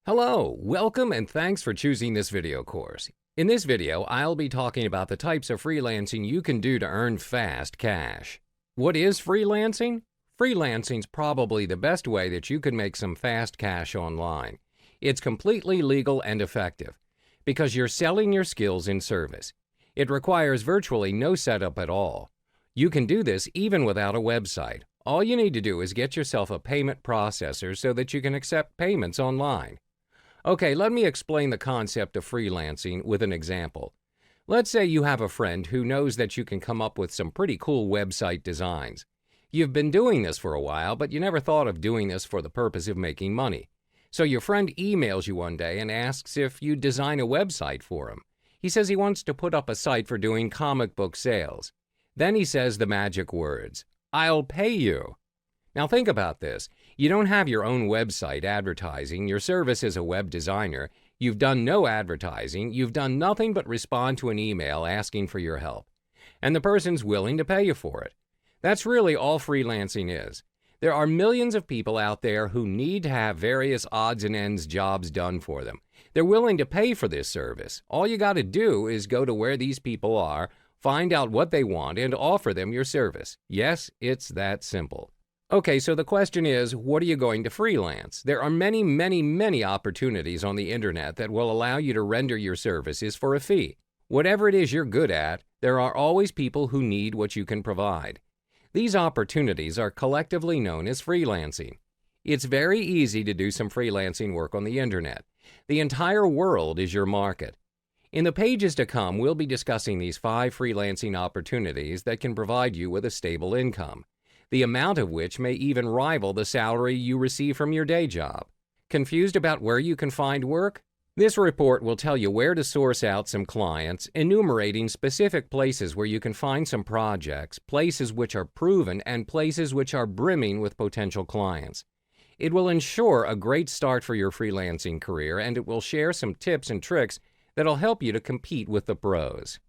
Hello, welcome and thanks for choosing this video course. In this video, I'll be talking about the types of freelancing you can do to earn fast cash. What is freelancing? Freelancing's probably the best way that you can make some fast cash online. It's completely legal and effective because you're selling your skills in service. It requires virtually no setup at all. You can do this even without a website. All you need to do is get yourself a payment processor so that you can accept payments online. Okay, let me explain the concept of freelancing with an example. Let's say you have a friend who knows that you can come up with some pretty cool website designs. You've been doing this for a while, but you never thought of doing this for the purpose of making money. So your friend emails you one day and asks if you'd design a website for him. He says he wants to put up a site for doing comic book sales. Then he says the magic words, "I'll pay you." Now think about this. You don't have your own website advertising your service as a web designer. You've done no advertising. You've done nothing but respond to an email asking for your help. And the person's willing to pay you for it. That's really all freelancing is. There are millions of people out there who need to have various odds and ends jobs done for them. They're willing to pay for this service. All you got to do is go to where these people are, find out what they want, and offer them your service. Yes, it's that simple. Okay, so the question is, what are you going to freelance? There are many opportunities on the internet that will allow you to render your services for a fee. Whatever it is you're good at, there are always people who need what you can provide. These opportunities are collectively known as freelancing. It's very easy to do some freelancing work on the internet. The entire world is your market. In the pages to come, we'll be discussing these 5 freelancing opportunities that can provide you with a stable income, the amount of which may even rival the salary you receive from your day job. Confused about where you can find work? This report will tell you where to source out some clients, enumerating specific places where you can find some projects, places which are proven, and places which are brimming with potential clients. It will ensure a great start for your freelancing career, and it will share some tips and tricks that'll help you to compete with the pros.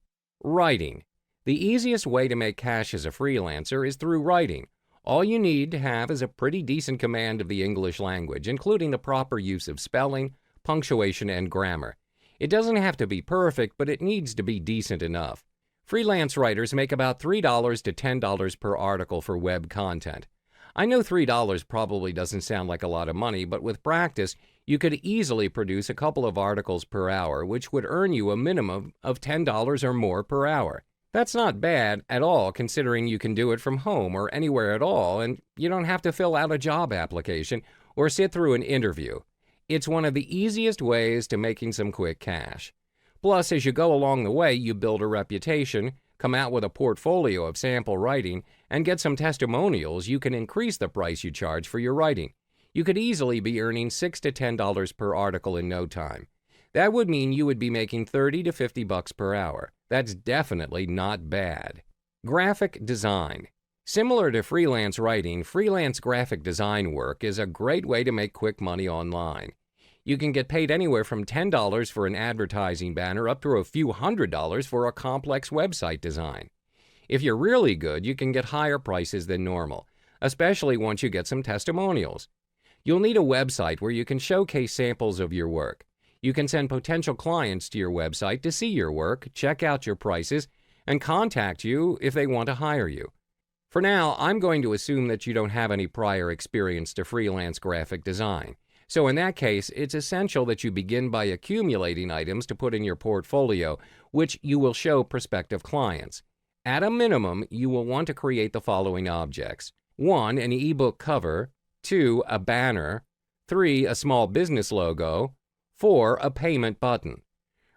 Writing. The easiest way to make cash as a freelancer is through writing. All you need to have is a pretty decent command of the English language, including the proper use of spelling, punctuation, and grammar. It doesn't have to be perfect, but it needs to be decent enough. Freelance writers make about $3 to $10 per article for web content. I know $3 probably doesn't sound like a lot of money, but with practice, you could easily produce a couple of articles per hour, which would earn you a minimum of $10 or more per hour. That's not bad at all, considering you can do it from home or anywhere at all, and you don't have to fill out a job application or sit through an interview. It's one of the easiest ways to making some quick cash. Plus, as you go along the way, you build a reputation, come out with a portfolio of sample writing, and get some testimonials. You can increase the price you charge for your writing. You could easily be earning $6 to $10 per article in no time. That would mean you would be making $30 to $50 per hour. That's definitely not bad. Graphic design. Similar to freelance writing, freelance graphic design work is a great way to make quick money online. You can get paid anywhere from $10 for an advertising banner up to a few $100s for a complex website design. If you're really good, you can get higher prices than normal, especially once you get some testimonials. You'll need a website where you can showcase samples of your work. You can send potential clients to your website to see your work, check out your prices, and contact you if they want to hire you. For now, I'm going to assume that you don't have any prior experience to freelance graphic design. So in that case, it's essential that you begin by accumulating items to put in your portfolio, which you will show prospective clients. At a minimum, you will want to create the following objects. 1, an ebook cover. 2, a banner. 3, a small business logo. 4, a payment button.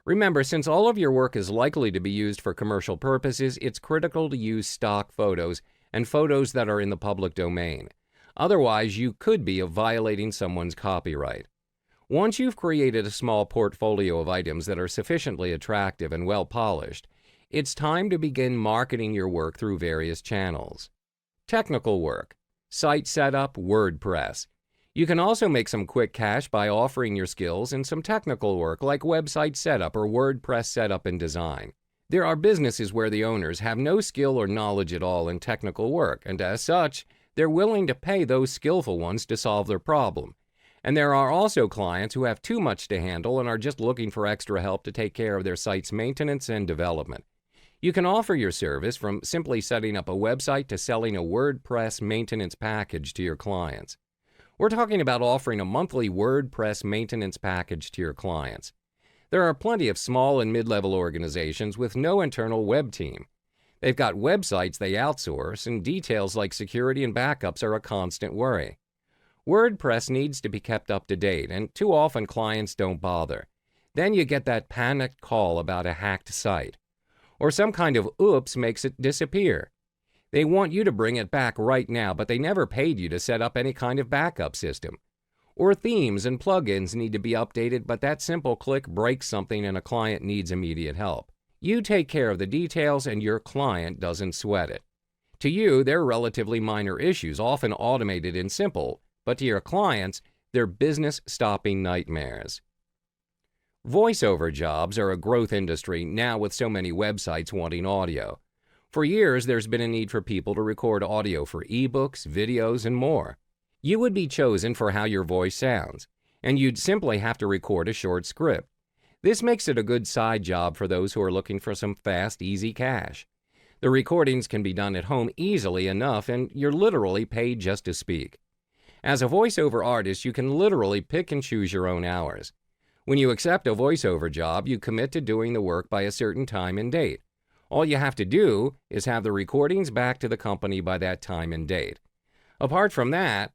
Remember, since all of your work is likely to be used for commercial purposes, it's critical to use stock photos and photos that are in the public domain. Otherwise, you could be violating someone's copyright. Once you've created a small portfolio of items that are sufficiently attractive and well polished, it's time to begin marketing your work through various channels. Technical work. Site setup, WordPress. You can also make some quick cash by offering your skills in some technical work like website setup or WordPress setup and design. There are businesses where the owners have no skill or knowledge at all in technical work, and as such, they're willing to pay those skillful ones to solve their problem. And there are also clients who have too much to handle and are just looking for extra help to take care of their site's maintenance and development. You can offer your service from simply setting up a website to selling a WordPress maintenance package to your clients. We're talking about offering a monthly WordPress maintenance package to your clients. There are plenty of small and mid-level organizations with no internal web team. They've got websites they outsource, and details like security and backups are a constant worry. WordPress needs to be kept up to date, and too often clients don't bother. Then you get that panicked call about a hacked site. Or some kind of oops makes it disappear. They want you to bring it back right now, but they never paid you to set up any kind of backup system. Or themes and plugins need to be updated, but that simple click breaks something and a client needs immediate help. You take care of the details and your client doesn't sweat it. To you, they're relatively minor issues, often automated and simple, but to your clients, they're business-stopping nightmares. Voiceover jobs are a growth industry now with so many websites wanting audio. For years, there's been a need for people to record audio for ebooks, videos, and more. You would be chosen for how your voice sounds, and you'd simply have to record a short script. This makes it a good side job for those who are looking for some fast, easy cash. The recordings can be done at home easily enough, and you're literally paid just to speak. As a voiceover artist, you can literally pick and choose your own hours. When you accept a voiceover job, you commit to doing the work by a certain time and date. All you have to do is have the recordings back to the company by that time and date. Apart from that,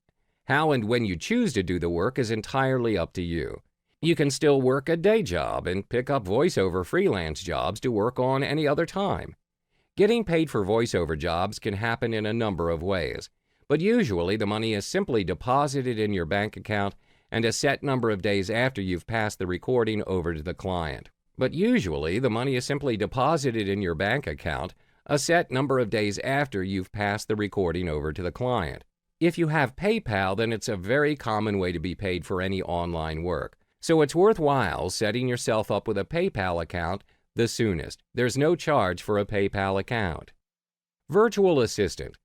how and when you choose to do the work is entirely up to you. You can still work a day job and pick up voiceover freelance jobs to work on any other time. Getting paid for voiceover jobs can happen in a number of ways, but usually the money is simply deposited in your bank account and a set number of days after you've passed the recording over to the client. But usually, the money is simply deposited in your bank account a set number of days after you've passed the recording over to the client. If you have PayPal, then it's a very common way to be paid for any online work. So it's worthwhile setting yourself up with a PayPal account the soonest. There's no charge for a PayPal account. Virtual assistant.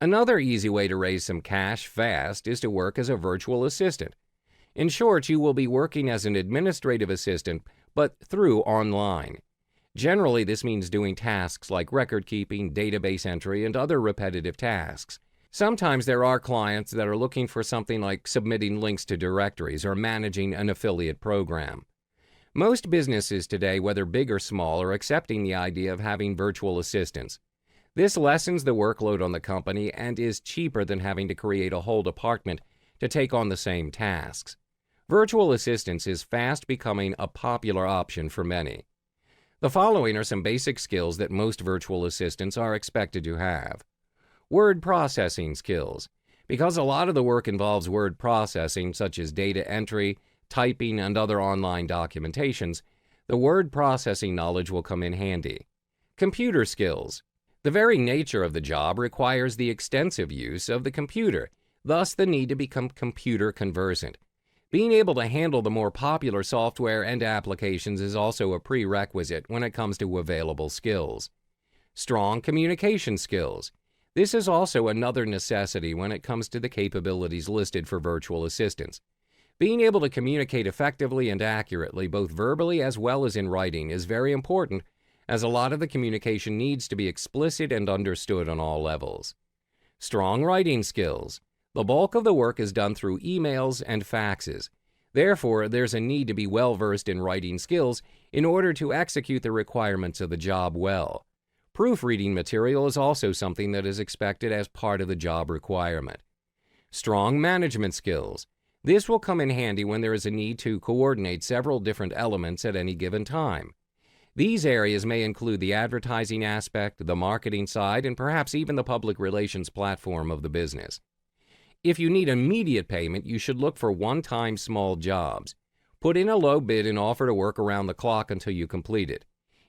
Another easy way to raise some cash fast is to work as a virtual assistant. In short, you will be working as an administrative assistant, but through online. Generally, this means doing tasks like record keeping, database entry, and other repetitive tasks. Sometimes there are clients that are looking for something like submitting links to directories or managing an affiliate program. Most businesses today, whether big or small, are accepting the idea of having virtual assistants. This lessens the workload on the company and is cheaper than having to create a whole department to take on the same tasks. Virtual assistance is fast becoming a popular option for many. The following are some basic skills that most virtual assistants are expected to have. Word processing skills. Because a lot of the work involves word processing, such as data entry, typing, and other online documentations, the word processing knowledge will come in handy. Computer skills. The very nature of the job requires the extensive use of the computer, thus the need to become computer conversant. Being able to handle the more popular software and applications is also a prerequisite when it comes to available skills. Strong communication skills. This is also another necessity when it comes to the capabilities listed for virtual assistants. Being able to communicate effectively and accurately, both verbally as well as in writing, is very important, as a lot of the communication needs to be explicit and understood on all levels. Strong writing skills. The bulk of the work is done through emails and faxes. Therefore, there's a need to be well-versed in writing skills in order to execute the requirements of the job well. Proofreading material is also something that is expected as part of the job requirement. Strong management skills. This will come in handy when there is a need to coordinate several different elements at any given time. These areas may include the advertising aspect, the marketing side, and perhaps even the public relations platform of the business. If you need immediate payment, you should look for one-time small jobs. Put in a low bid and offer to work around the clock until you complete it.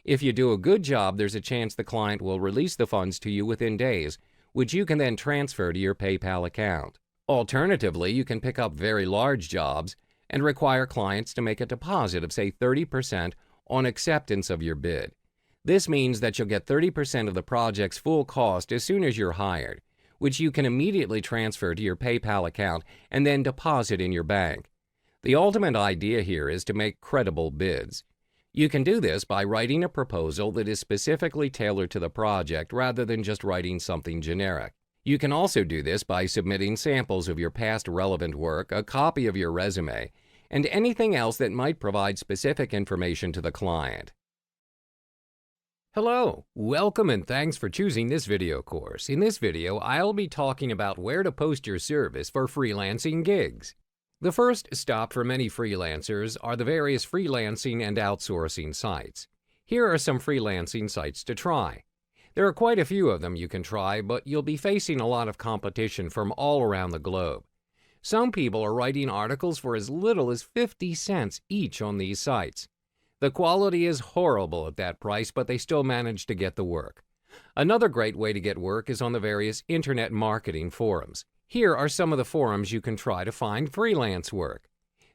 If you do a good job, there's a chance the client will release the funds to you within days, which you can then transfer to your PayPal account. Alternatively, you can pick up very large jobs and require clients to make a deposit of, say, 30% on acceptance of your bid. This means that you'll get 30% of the project's full cost as soon as you're hired, which you can immediately transfer to your PayPal account and then deposit in your bank. The ultimate idea here is to make credible bids. You can do this by writing a proposal that is specifically tailored to the project rather than just writing something generic. You can also do this by submitting samples of your past relevant work, a copy of your resume, and anything else that might provide specific information to the client. Hello, welcome and thanks for choosing this video course. In this video, I'll be talking about where to post your service for freelancing gigs. The first stop for many freelancers are the various freelancing and outsourcing sites. Here are some freelancing sites to try. There are quite a few of them you can try, but you'll be facing a lot of competition from all around the globe. Some people are writing articles for as little as 50 cents each on these sites. The quality is horrible at that price, but they still manage to get the work. Another great way to get work is on the various internet marketing forums. Here are some of the forums you can try to find freelance work.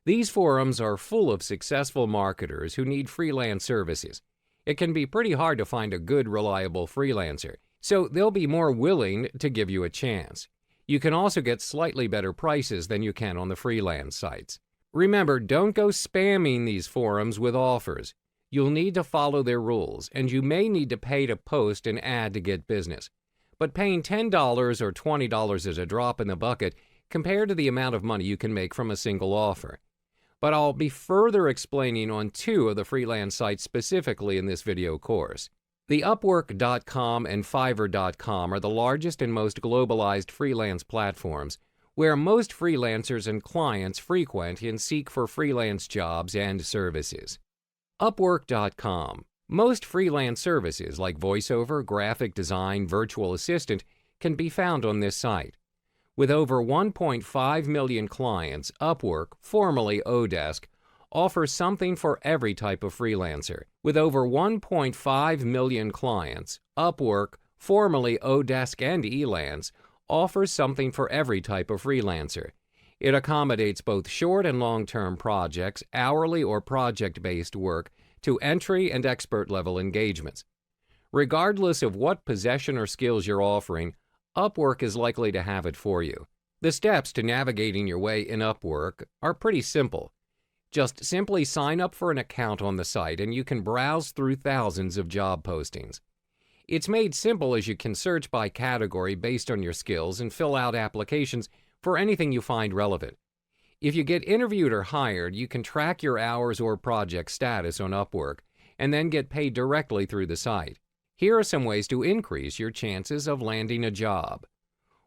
These forums are full of successful marketers who need freelance services. It can be pretty hard to find a good, reliable freelancer, so they'll be more willing to give you a chance. You can also get slightly better prices than you can on the freelance sites. Remember, don't go spamming these forums with offers. You'll need to follow their rules, and you may need to pay to post an ad to get business. But paying $10 or $20 is a drop in the bucket compared to the amount of money you can make from a single offer. But I'll be further explaining on two of the freelance sites specifically in this video course. The Upwork.com and Fiverr.com are the largest and most globalized freelance platforms where most freelancers and clients frequent and seek for freelance jobs and services. Upwork.com. Most freelance services like voiceover, graphic design, virtual assistant can be found on this site. With over 1.5 million clients, Upwork, formerly Odesk, offers something for every type of freelancer. With over 1.5 million clients, Upwork, formerly Odesk and Elance, offers something for every type of freelancer. It accommodates both short and long-term projects, hourly or project-based work, to entry and expert-level engagements. Regardless of what possession or skills you're offering, Upwork is likely to have it for you. The steps to navigating your way in Upwork are pretty simple. Just simply sign up for an account on the site and you can browse through thousands of job postings. It's made simple as you can search by category based on your skills and fill out applications for anything you find relevant. If you get interviewed or hired, you can track your hours or project status on Upwork and then get paid directly through the site. Here are some ways to increase your chances of landing a job.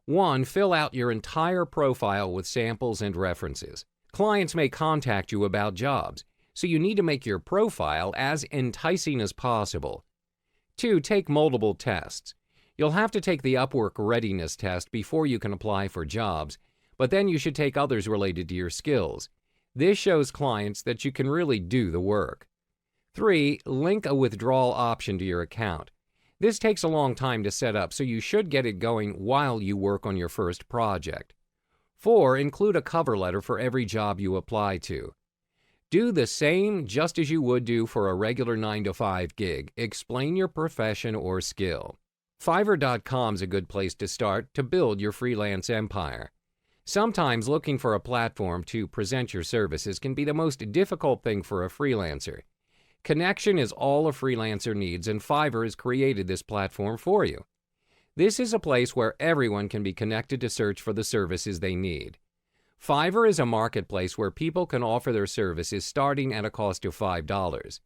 1. Fill out your entire profile with samples and references. Clients may contact you about jobs, so you need to make your profile as enticing as possible. 2. Take multiple tests. You'll have to take the Upwork readiness test before you can apply for jobs, but then you should take others related to your skills. This shows clients that you can really do the work. 3. Link a withdrawal option to your account. This takes a long time to set up, so you should get it going while you work on your first project. 4. Include a cover letter for every job you apply to. Do the same just as you would do for a regular 9-to-5 gig. Explain your profession or skill. Fiverr.com is a good place to start to build your freelance empire. Sometimes looking for a platform to present your services can be the most difficult thing for a freelancer. Connection is all a freelancer needs, and Fiverr has created this platform for you. This is a place where everyone can be connected to search for the services they need. Fiverr is a marketplace where people can offer their services starting at a cost of $5.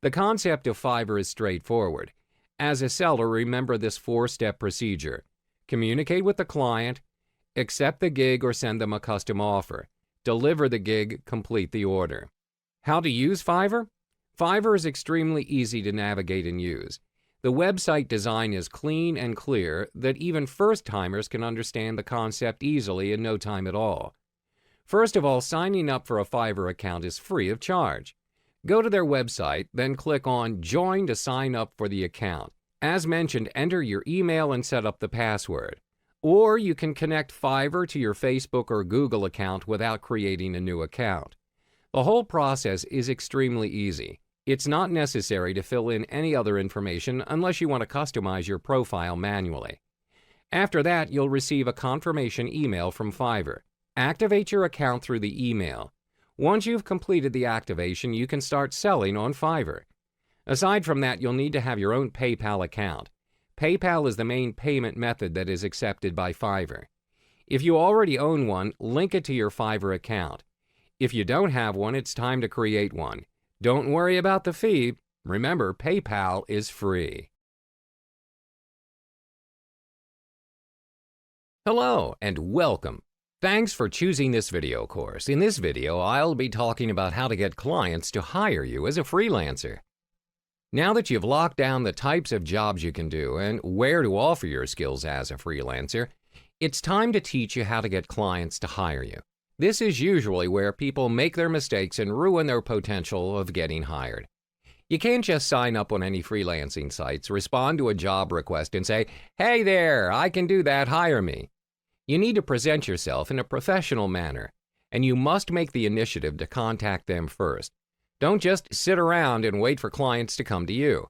The concept of Fiverr is straightforward. As a seller, remember this 4-step procedure. Communicate with the client, accept the gig or send them a custom offer, deliver the gig, complete the order. How to use Fiverr? Fiverr is extremely easy to navigate and use. The website design is clean and clear that even first-timers can understand the concept easily in no time at all. First of all, signing up for a Fiverr account is free of charge. Go to their website, then click on Join to sign up for the account. As mentioned, enter your email and set up the password. Or you can connect Fiverr to your Facebook or Google account without creating a new account. The whole process is extremely easy. It's not necessary to fill in any other information unless you want to customize your profile manually. After that, you'll receive a confirmation email from Fiverr. Activate your account through the email. Once you've completed the activation, you can start selling on Fiverr. Aside from that, you'll need to have your own PayPal account. PayPal is the main payment method that is accepted by Fiverr. If you already own one, link it to your Fiverr account. If you don't have one, it's time to create one. Don't worry about the fee. Remember, PayPal is free. Hello and welcome. Thanks for choosing this video course. In this video, I'll be talking about how to get clients to hire you as a freelancer. Now that you've locked down the types of jobs you can do and where to offer your skills as a freelancer, it's time to teach you how to get clients to hire you. This is usually where people make their mistakes and ruin their potential of getting hired. You can't just sign up on any freelancing sites, respond to a job request and say, "Hey there, I can do that, hire me." You need to present yourself in a professional manner, and you must make the initiative to contact them first. Don't just sit around and wait for clients to come to you.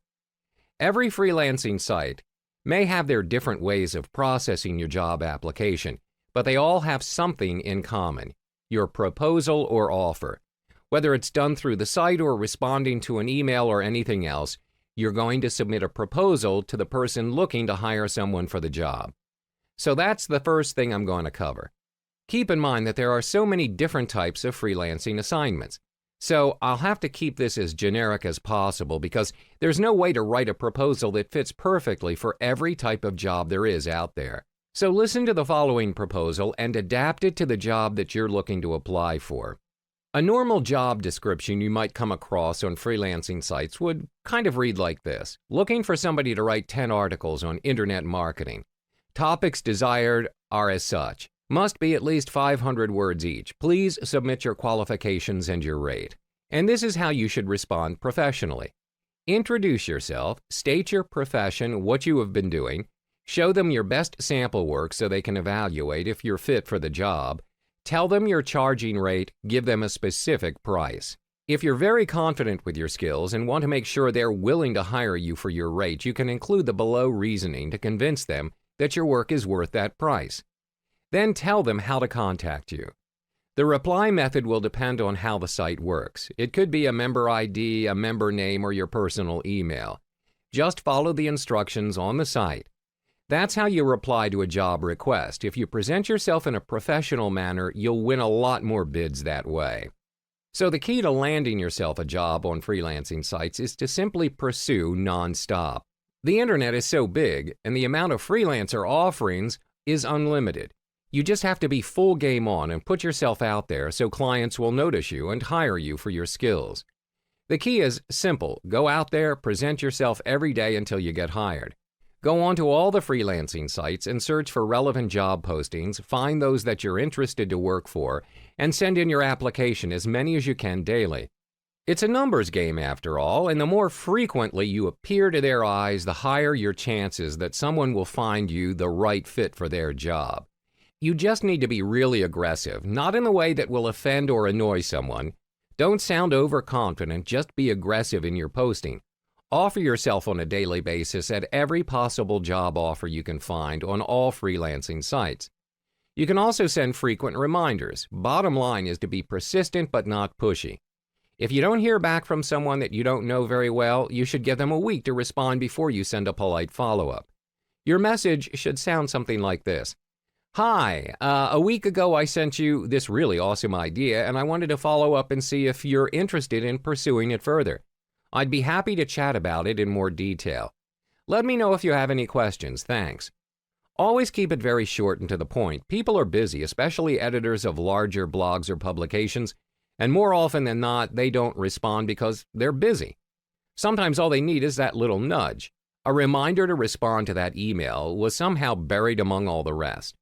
Every freelancing site may have their different ways of processing your job application, but they all have something in common: your proposal or offer. Whether it's done through the site or responding to an email or anything else, you're going to submit a proposal to the person looking to hire someone for the job. So that's the first thing I'm going to cover. Keep in mind that there are so many different types of freelancing assignments. So I'll have to keep this as generic as possible because there's no way to write a proposal that fits perfectly for every type of job there is out there. So listen to the following proposal and adapt it to the job that you're looking to apply for. A normal job description you might come across on freelancing sites would kind of read like this: looking for somebody to write 10 articles on internet marketing. Topics desired are as such. Must be at least 500 words each. Please submit your qualifications and your rate. And this is how you should respond professionally. Introduce yourself, state your profession, what you have been doing, show them your best sample work so they can evaluate if you're fit for the job, tell them your charging rate, give them a specific price. If you're very confident with your skills and want to make sure they're willing to hire you for your rate, you can include the below reasoning to convince them that your work is worth that price. Then tell them how to contact you. The reply method will depend on how the site works. It could be a member ID, a member name, or your personal email. Just follow the instructions on the site. That's how you reply to a job request. If you present yourself in a professional manner, you'll win a lot more bids that way. So the key to landing yourself a job on freelancing sites is to simply pursue nonstop. The internet is so big, and the amount of freelancer offerings is unlimited. You just have to be full game on and put yourself out there so clients will notice you and hire you for your skills. The key is simple: go out there, present yourself every day until you get hired. Go on to all the freelancing sites and search for relevant job postings, find those that you're interested to work for, and send in your application, as many as you can daily. It's a numbers game after all, and the more frequently you appear to their eyes, the higher your chances that someone will find you the right fit for their job. You just need to be really aggressive, not in the way that will offend or annoy someone. Don't sound overconfident, just be aggressive in your posting. Offer yourself on a daily basis at every possible job offer you can find on all freelancing sites. You can also send frequent reminders. Bottom line is to be persistent but not pushy. If you don't hear back from someone that you don't know very well, you should give them a week to respond before you send a polite follow-up. Your message should sound something like this: "Hi, a week ago I sent you this really awesome idea and I wanted to follow up and see if you're interested in pursuing it further. I'd be happy to chat about it in more detail. Let me know if you have any questions. Thanks." Always keep it very short and to the point. People are busy, especially editors of larger blogs or publications, and more often than not, they don't respond because they're busy. Sometimes all they need is that little nudge. A reminder to respond to that email was somehow buried among all the rest.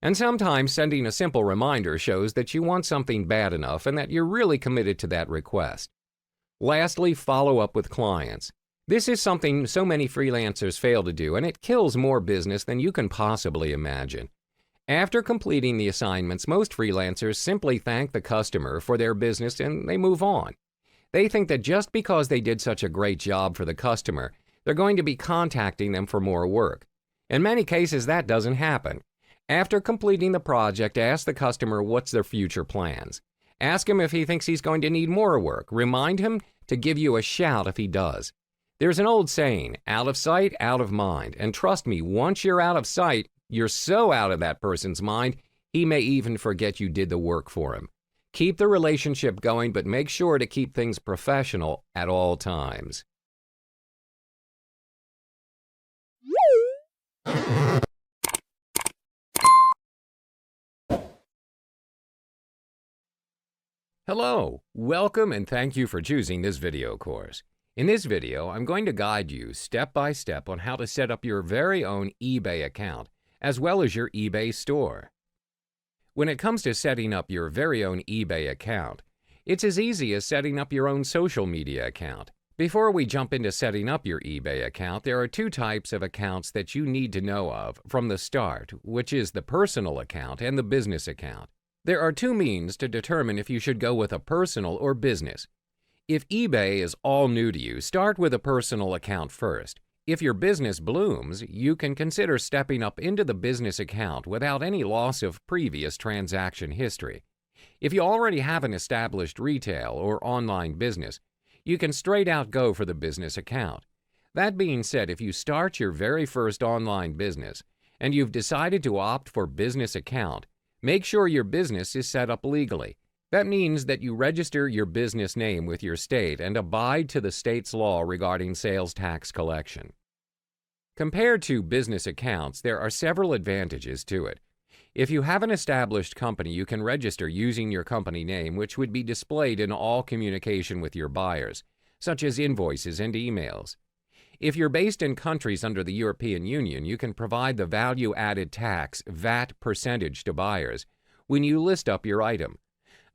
And sometimes sending a simple reminder shows that you want something bad enough and that you're really committed to that request. Lastly, follow up with clients. This is something so many freelancers fail to do, and it kills more business than you can possibly imagine. After completing the assignments, most freelancers simply thank the customer for their business and they move on. They think that just because they did such a great job for the customer, they're going to be contacting them for more work. In many cases, that doesn't happen. After completing the project, ask the customer what's their future plans. Ask him if he thinks he's going to need more work. Remind him to give you a shout if he does. There's an old saying, out of sight, out of mind. And trust me, once you're out of sight, you're so out of that person's mind, he may even forget you did the work for him. Keep the relationship going, but make sure to keep things professional at all times. Hello, welcome and thank you for choosing this video course. In this video, I'm going to guide you step by step on how to set up your very own eBay account, as well as your eBay store. When it comes to setting up your very own eBay account, it's as easy as setting up your own social media account. Before we jump into setting up your eBay account, there are two types of accounts that you need to know of from the start, which is the personal account and the business account. There are two means to determine if you should go with a personal or business. If eBay is all new to you, start with a personal account first. If your business blooms, you can consider stepping up into the business account without any loss of previous transaction history. If you already have an established retail or online business, you can straight out go for the business account. That being said, if you start your very first online business and you've decided to opt for business account, make sure your business is set up legally. That means that you register your business name with your state and abide to the state's law regarding sales tax collection. Compared to business accounts, there are several advantages to it. If you have an established company, you can register using your company name, which would be displayed in all communication with your buyers, such as invoices and emails. If you're based in countries under the European Union, you can provide the value-added tax (VAT) percentage to buyers when you list up your item.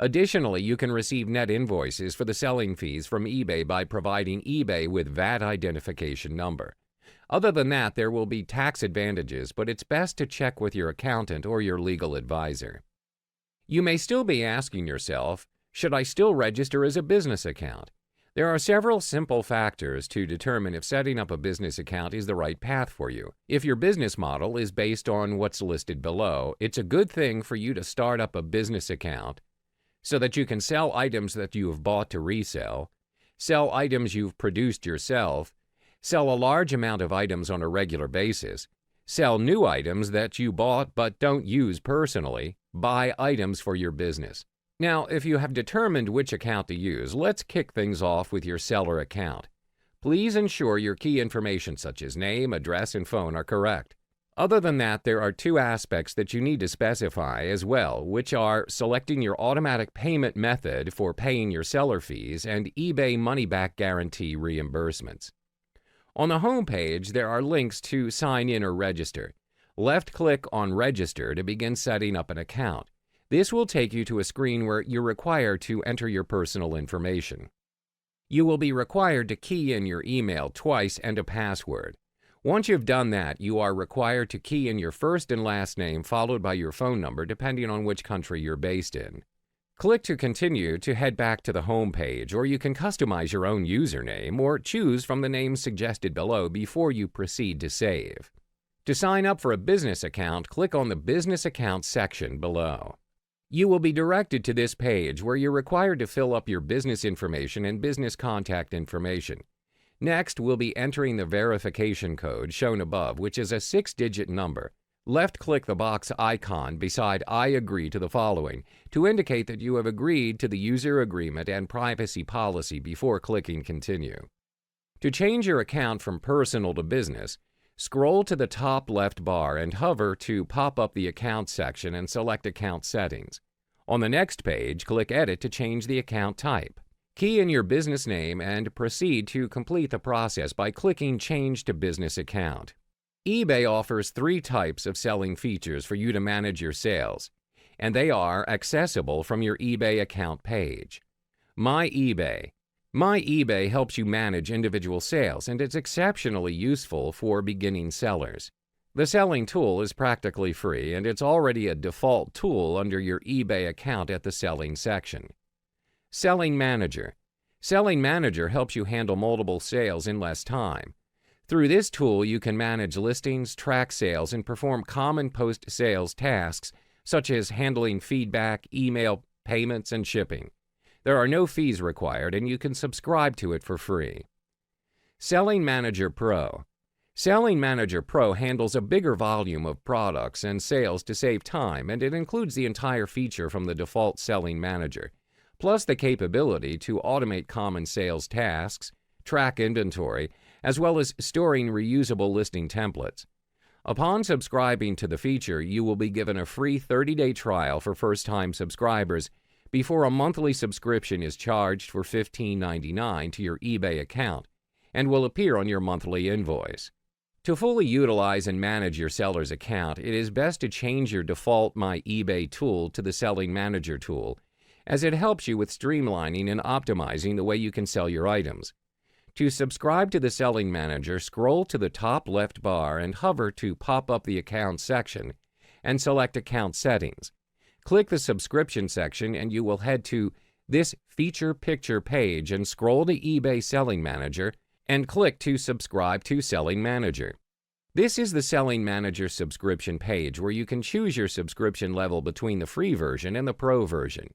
Additionally, you can receive net invoices for the selling fees from eBay by providing eBay with VAT identification number. Other than that, there will be tax advantages, but it's best to check with your accountant or your legal advisor. You may still be asking yourself, should I still register as a business account? There are several simple factors to determine if setting up a business account is the right path for you. If your business model is based on what's listed below, it's a good thing for you to start up a business account so that you can sell items that you have bought to resell, sell items you've produced yourself, sell a large amount of items on a regular basis, sell new items that you bought but don't use personally, buy items for your business. Now, if you have determined which account to use, let's kick things off with your seller account. Please ensure your key information such as name, address, and phone are correct. Other than that, there are two aspects that you need to specify as well, which are selecting your automatic payment method for paying your seller fees and eBay money-back guarantee reimbursements. On the home page, there are links to sign in or register. Left-click on Register to begin setting up an account. This will take you to a screen where you're required to enter your personal information. You will be required to key in your email twice and a password. Once you've done that, you are required to key in your first and last name followed by your phone number depending on which country you're based in. Click to continue to head back to the home page, or you can customize your own username or choose from the names suggested below before you proceed to save. To sign up for a business account, click on the Business Account section below. You will be directed to this page where you're required to fill up your business information and business contact information. Next, we'll be entering the verification code shown above, which is a 6-digit number. Left-click the box icon beside I agree to the following to indicate that you have agreed to the user agreement and privacy policy before clicking continue. To change your account from personal to business, scroll to the top left bar and hover to pop up the Account section and select Account Settings. On the next page, click Edit to change the account type. Key in your business name and proceed to complete the process by clicking Change to Business Account. eBay offers 3 types of selling features for you to manage your sales, and they are accessible from your eBay account page. My eBay. My eBay helps you manage individual sales, and it's exceptionally useful for beginning sellers. The selling tool is practically free, and it's already a default tool under your eBay account at the Selling section. Selling Manager. Selling Manager helps you handle multiple sales in less time. Through this tool, you can manage listings, track sales, and perform common post-sales tasks such as handling feedback, email, payments, and shipping. There are no fees required, and you can subscribe to it for free. Selling Manager Pro. Selling Manager Pro handles a bigger volume of products and sales to save time, and it includes the entire feature from the default Selling Manager, plus the capability to automate common sales tasks, track inventory, as well as storing reusable listing templates. Upon subscribing to the feature, you will be given a free 30-day trial for first-time subscribers before a monthly subscription is charged for $15.99 to your eBay account and will appear on your monthly invoice. To fully utilize and manage your seller's account, it is best to change your default My eBay tool to the Selling Manager tool, as it helps you with streamlining and optimizing the way you can sell your items. To subscribe to the Selling Manager, scroll to the top left bar and hover to pop up the Account section and select Account Settings. Click the Subscription section and you will head to this Feature Picture page and scroll to eBay Selling Manager and click to subscribe to Selling Manager. This is the Selling Manager subscription page where you can choose your subscription level between the free version and the pro version.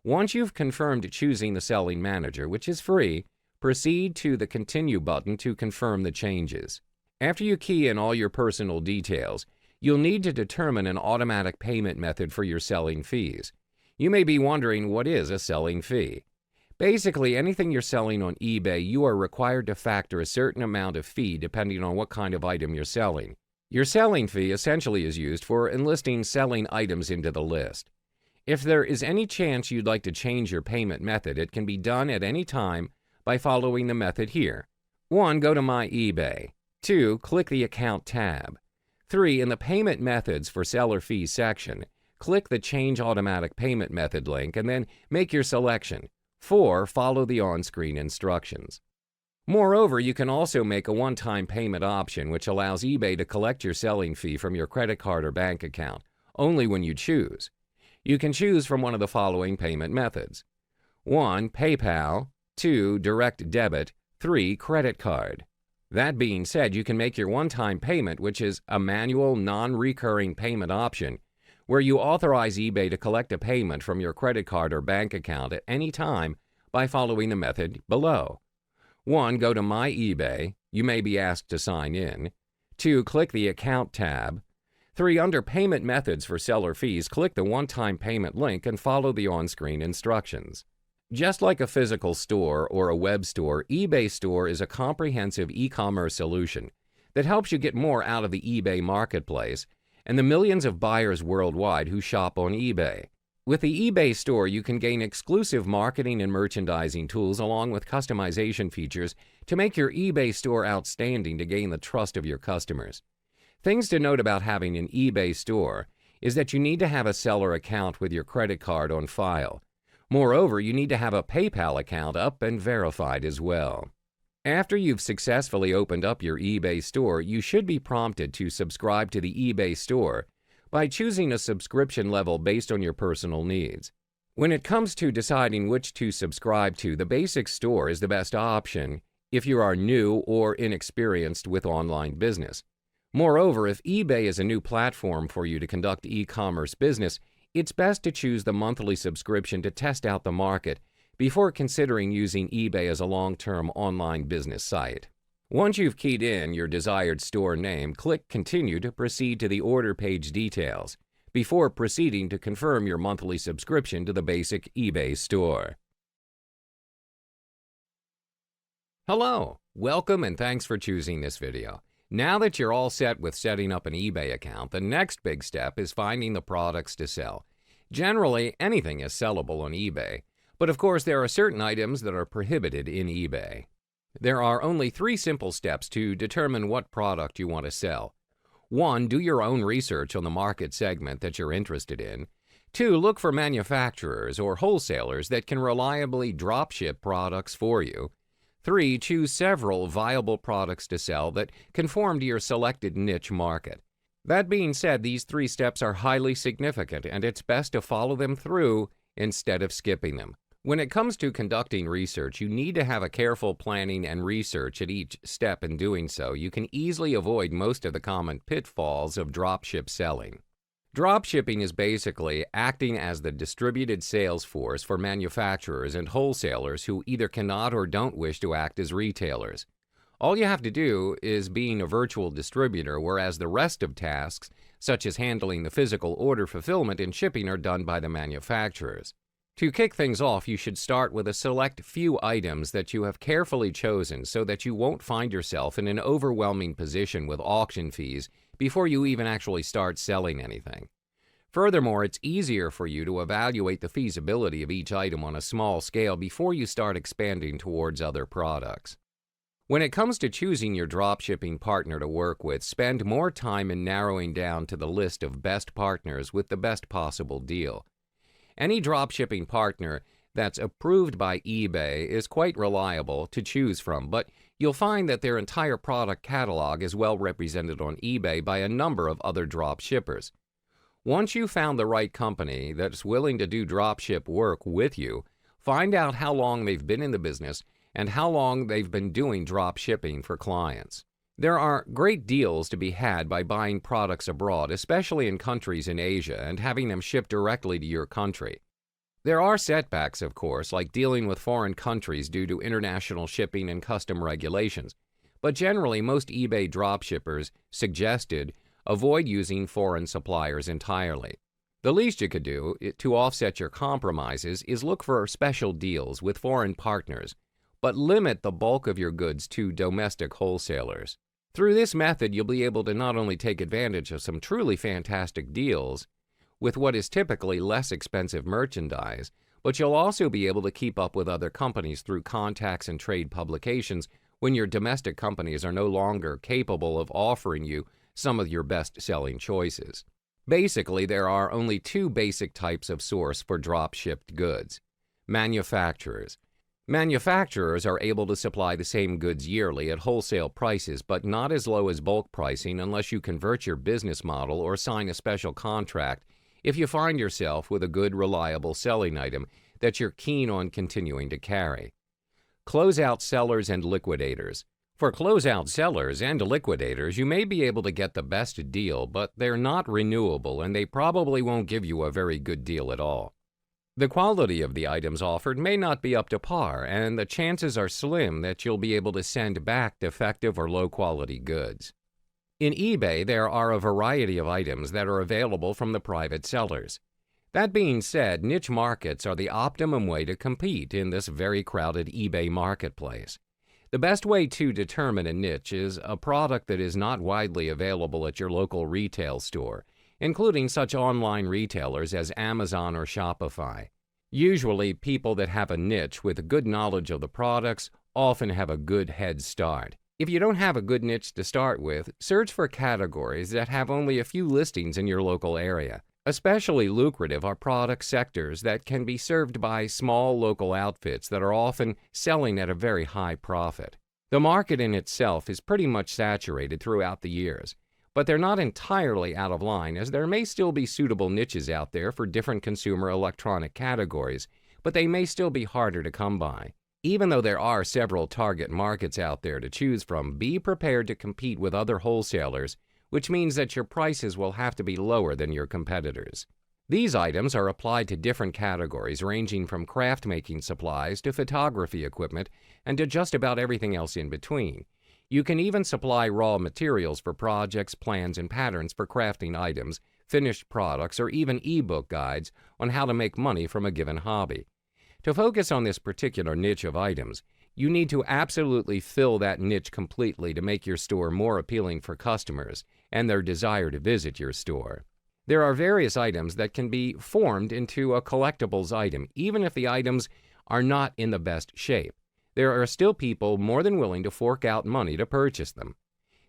Once you've confirmed choosing the Selling Manager, which is free, proceed to the Continue button to confirm the changes. After you key in all your personal details, you'll need to determine an automatic payment method for your selling fees. You may be wondering, what is a selling fee? Basically, anything you're selling on eBay, you are required to factor a certain amount of fee depending on what kind of item you're selling. Your selling fee essentially is used for enlisting selling items into the list. If there is any chance you'd like to change your payment method, it can be done at any time by following the method here. 1. Go to My eBay. 2. Click the Account tab. 3. In the Payment Methods for Seller Fees section, click the Change Automatic Payment Method link and then make your selection. 4. Follow the on-screen instructions. Moreover, you can also make a one-time payment option which allows eBay to collect your selling fee from your credit card or bank account, only when you choose. You can choose from one of the following payment methods. 1. PayPal. 2. Direct debit. 3. Credit card. That being said, you can make your one-time payment, which is a manual, non-recurring payment option, where you authorize eBay to collect a payment from your credit card or bank account at any time by following the method below. 1. Go to My eBay. You may be asked to sign in. 2. Click the Account tab. 3. Under Payment Methods for Seller Fees, click the one-time payment link and follow the on-screen instructions. Just like a physical store or a web store, eBay Store is a comprehensive e-commerce solution that helps you get more out of the eBay marketplace and the millions of buyers worldwide who shop on eBay. With the eBay Store, you can gain exclusive marketing and merchandising tools along with customization features to make your eBay Store outstanding to gain the trust of your customers. Things to note about having an eBay Store is that you need to have a seller account with your credit card on file. Moreover, you need to have a PayPal account up and verified as well. After you've successfully opened up your eBay Store, you should be prompted to subscribe to the eBay Store by choosing a subscription level based on your personal needs. When it comes to deciding which to subscribe to, the basic store is the best option if you are new or inexperienced with online business. Moreover, if eBay is a new platform for you to conduct e-commerce business, it's best to choose the monthly subscription to test out the market before considering using eBay as a long-term online business site. Once you've keyed in your desired store name, click Continue to proceed to the order page details before proceeding to confirm your monthly subscription to the basic eBay Store. Hello, welcome and thanks for choosing this video. Now that you're all set with setting up an eBay account, the next big step is finding the products to sell. Generally, anything is sellable on eBay, but of course there are certain items that are prohibited in eBay. There are only 3 simple steps to determine what product you want to sell. 1. Do your own research on the market segment that you're interested in. 2. Look for manufacturers or wholesalers that can reliably dropship products for you. 3. Choose several viable products to sell that conform to your selected niche market. That being said, these 3 steps are highly significant and it's best to follow them through instead of skipping them. When it comes to conducting research, you need to have a careful planning and research at each step. In doing so, you can easily avoid most of the common pitfalls of dropship selling. Dropshipping is basically acting as the distributed sales force for manufacturers and wholesalers who either cannot or don't wish to act as retailers. All you have to do is being a virtual distributor, whereas the rest of tasks, such as handling the physical order fulfillment and shipping, are done by the manufacturers. To kick things off, you should start with a select few items that you have carefully chosen so that you won't find yourself in an overwhelming position with auction fees before you even actually start selling anything. Furthermore, it's easier for you to evaluate the feasibility of each item on a small scale before you start expanding towards other products. When it comes to choosing your dropshipping partner to work with, spend more time in narrowing down to the list of best partners with the best possible deal. Any dropshipping partner that's approved by eBay is quite reliable to choose from, but you'll find that their entire product catalog is well represented on eBay by a number of other dropshippers. Once you've found the right company that's willing to do dropship work with you, find out how long they've been in the business and how long they've been doing dropshipping for clients. There are great deals to be had by buying products abroad, especially in countries in Asia, and having them shipped directly to your country. There are setbacks, of course, like dealing with foreign countries due to international shipping and custom regulations, but generally most eBay dropshippers suggested avoid using foreign suppliers entirely. The least you could do to offset your compromises is look for special deals with foreign partners, but limit the bulk of your goods to domestic wholesalers. Through this method, you'll be able to not only take advantage of some truly fantastic deals with what is typically less expensive merchandise, but you'll also be able to keep up with other companies through contacts and trade publications when your domestic companies are no longer capable of offering you some of your best-selling choices. Basically, there are only two basic types of source for drop-shipped goods: manufacturers. Manufacturers are able to supply the same goods yearly at wholesale prices, but not as low as bulk pricing unless you convert your business model or sign a special contract if you find yourself with a good, reliable selling item that you're keen on continuing to carry. Closeout sellers and liquidators. For closeout sellers and liquidators, you may be able to get the best deal, but they're not renewable and they probably won't give you a very good deal at all. The quality of the items offered may not be up to par, and the chances are slim that you'll be able to send back defective or low-quality goods. In eBay, there are a variety of items that are available from the private sellers. That being said, niche markets are the optimum way to compete in this very crowded eBay marketplace. The best way to determine a niche is a product that is not widely available at your local retail store, including such online retailers as Amazon or Shopify. Usually, people that have a niche with a good knowledge of the products often have a good head start. If you don't have a good niche to start with, search for categories that have only a few listings in your local area. Especially lucrative are product sectors that can be served by small local outfits that are often selling at a very high profit. The market in itself is pretty much saturated throughout the years, but they're not entirely out of line, as there may still be suitable niches out there for different consumer electronic categories, but they may still be harder to come by. Even though there are several target markets out there to choose from, be prepared to compete with other wholesalers, which means that your prices will have to be lower than your competitors. These items are applied to different categories ranging from craft-making supplies to photography equipment and to just about everything else in between. You can even supply raw materials for projects, plans, and patterns for crafting items, finished products, or even ebook guides on how to make money from a given hobby. To focus on this particular niche of items, you need to absolutely fill that niche completely to make your store more appealing for customers and their desire to visit your store. There are various items that can be formed into a collectibles item, even if the items are not in the best shape. There are still people more than willing to fork out money to purchase them.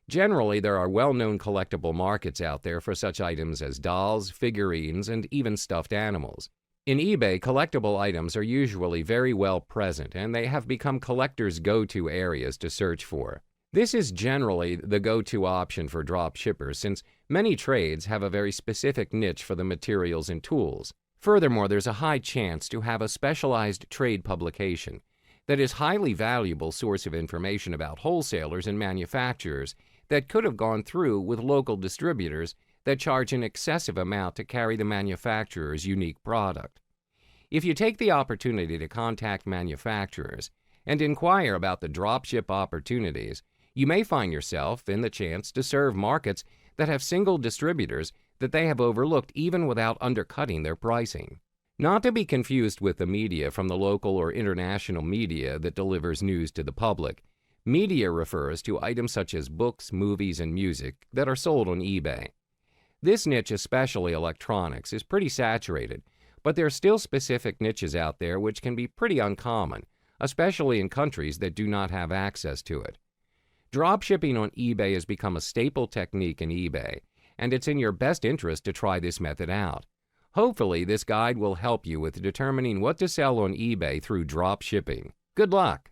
Generally, there are well-known collectible markets out there for such items as dolls, figurines, and even stuffed animals. In eBay, collectible items are usually very well present, and they have become collectors' go-to areas to search for. This is generally the go-to option for drop shippers, since many trades have a very specific niche for the materials and tools. Furthermore, there's a high chance to have a specialized trade publication that is highly valuable source of information about wholesalers and manufacturers that could have gone through with local distributors that charge an excessive amount to carry the manufacturer's unique product. If you take the opportunity to contact manufacturers and inquire about the dropship opportunities, you may find yourself in the chance to serve markets that have single distributors that they have overlooked even without undercutting their pricing. Not to be confused with the media from the local or international media that delivers news to the public. Media refers to items such as books, movies, and music that are sold on eBay. This niche, especially electronics, is pretty saturated, but there are still specific niches out there which can be pretty uncommon, especially in countries that do not have access to it. Dropshipping on eBay has become a staple technique in eBay, and it's in your best interest to try this method out. Hopefully, this guide will help you with determining what to sell on eBay through dropshipping. Good luck!